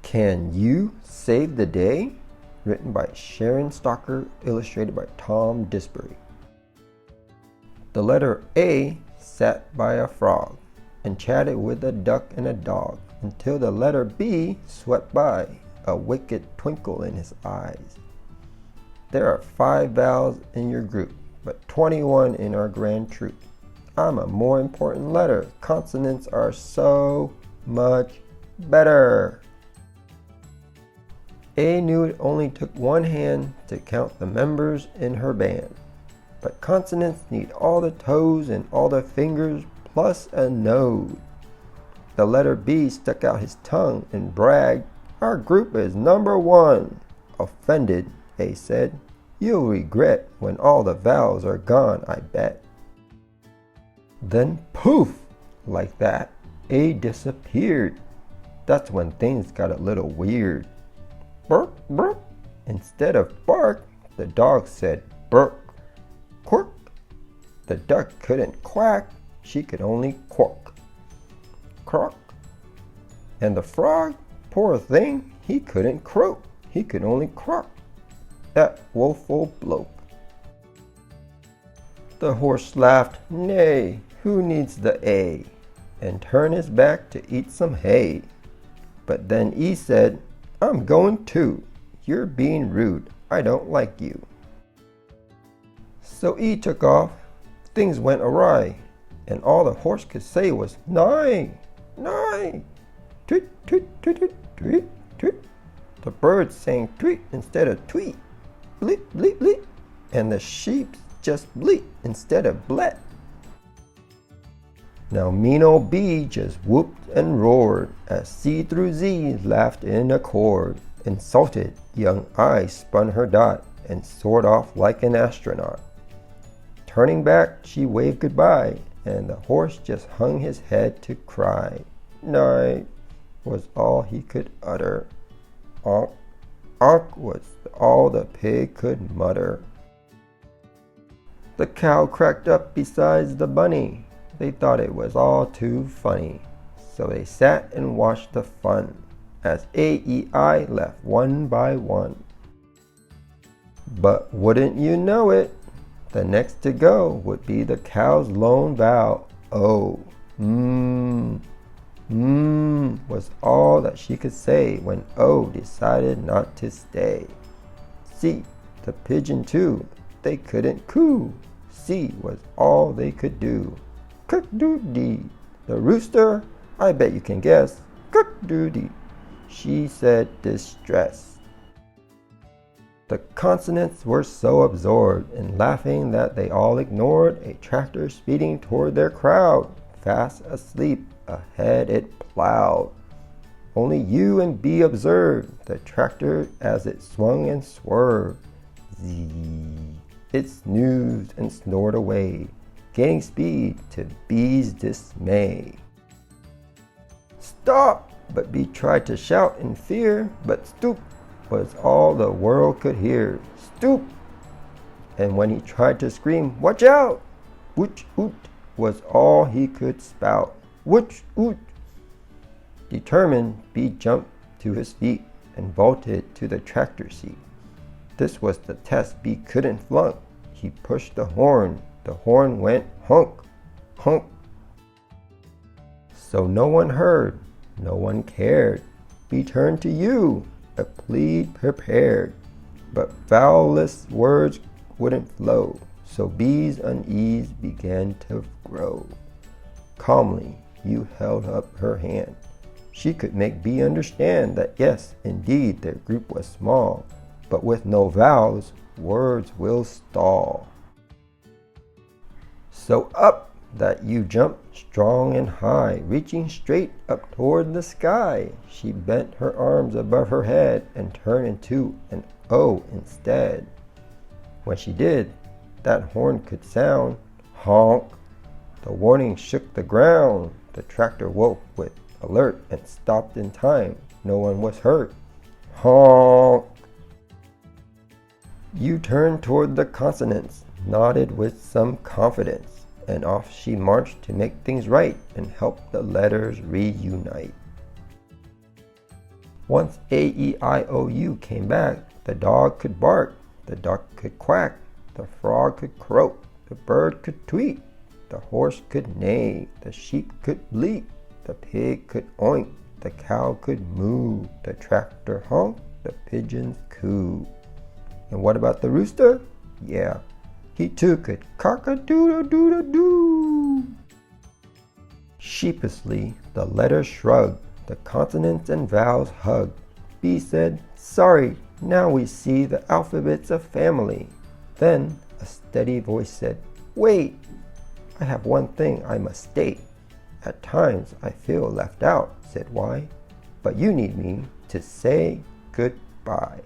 Can You Save the Day? Written by Shannon Stocker, illustrated by Tom Disbury. The letter A sat by a frog and chatted with a duck and a dog until the letter B swept by, a wicked twinkle in his eyes. There are 5 vowels in your group, but 21 in our grand troop. I'm a more important letter. Consonants are so much better. A knew it only took one hand to count the members in her band, but consonants need all the toes and all the fingers plus a nose. The letter B stuck out his tongue and bragged, "Our group is number 1. Offended, A said, "You'll regret when all the vowels are gone, I bet." Then poof, like that, A disappeared. That's when things got a little weird. Burk, burk. Instead of bark, the dog said burk. Quirk. The duck couldn't quack, she could only quack. Croak. And the frog, poor thing, he couldn't croak, he could only croak. That woeful bloke. The horse laughed, "Nay, who needs the A?" and turned his back to eat some hay. But then E said, "I'm going too. You're being rude. I don't like you." So E took off. Things went awry, and all the horse could say was, "Nigh, nigh, tweet, tweet, tweet, tweet, tweet, tweet." The birds sang tweet instead of tweet, bleep, bleep, bleep, and the sheep just bleat instead of blet. Now mean old B just whooped and roared as C through Z laughed in accord. Insulted, young I spun her dot and soared off like an astronaut. Turning back, she waved goodbye, and the horse just hung his head to cry. "Night" was all he could utter. "Onk, onk" was all the pig could mutter. The cow cracked up besides the bunny. They thought it was all too funny, so they sat and watched the fun as A-E-I left one by one. But wouldn't you know it, the next to go would be the cow's lone vowel, O. Was all that she could say when O decided not to stay. C, the pigeon too, they couldn't coo. C was all they could do. Cook-doo-dee. The rooster, I bet you can guess. Cook-doo-dee. She said distress. The consonants were so absorbed in laughing that they all ignored a tractor speeding toward their crowd. Fast asleep, ahead it plowed. Only U and B observed the tractor as it swung and swerved. Z. It snoozed and snored away, gaining speed to B's dismay. "Stop!" But B tried to shout in fear, but stoop was all the world could hear. Stoop! And when he tried to scream, "Watch out!" Wooch oot was all he could spout. Wooch oot! Determined, B jumped to his feet and bolted to the tractor seat. This was the test B couldn't flunk. He pushed the horn. The horn went honk, honk. So no one heard, no one cared. B turned to you, a plead prepared. But vowelless words wouldn't flow, so B's unease began to grow. Calmly, you held up her hand. She could make B understand that yes, indeed, their group was small, but with no vowels, words will stall. So up that you jumped strong and high, reaching straight up toward the sky. She bent her arms above her head and turned into an O instead. When she did, that horn could sound honk. The warning shook the ground. The tractor woke with alert and stopped in time. No one was hurt. Honk. You turned toward the consonants, nodded with some confidence, and off she marched to make things right and help the letters reunite. Once A-E-I-O-U came back, the dog could bark, the duck could quack, the frog could croak, the bird could tweet, the horse could neigh, the sheep could bleat, the pig could oink, the cow could moo, the tractor honk, the pigeons coo. And what about the rooster? Yeah, he too could cock-a-doodle-doodle-doo. Sheepishly, the letters shrugged, the consonants and vowels hugged. B said, "Sorry, now we see the alphabet's a family." Then a steady voice said, "Wait, I have one thing I must state. At times I feel left out," said Y, "but you need me to say goodbye."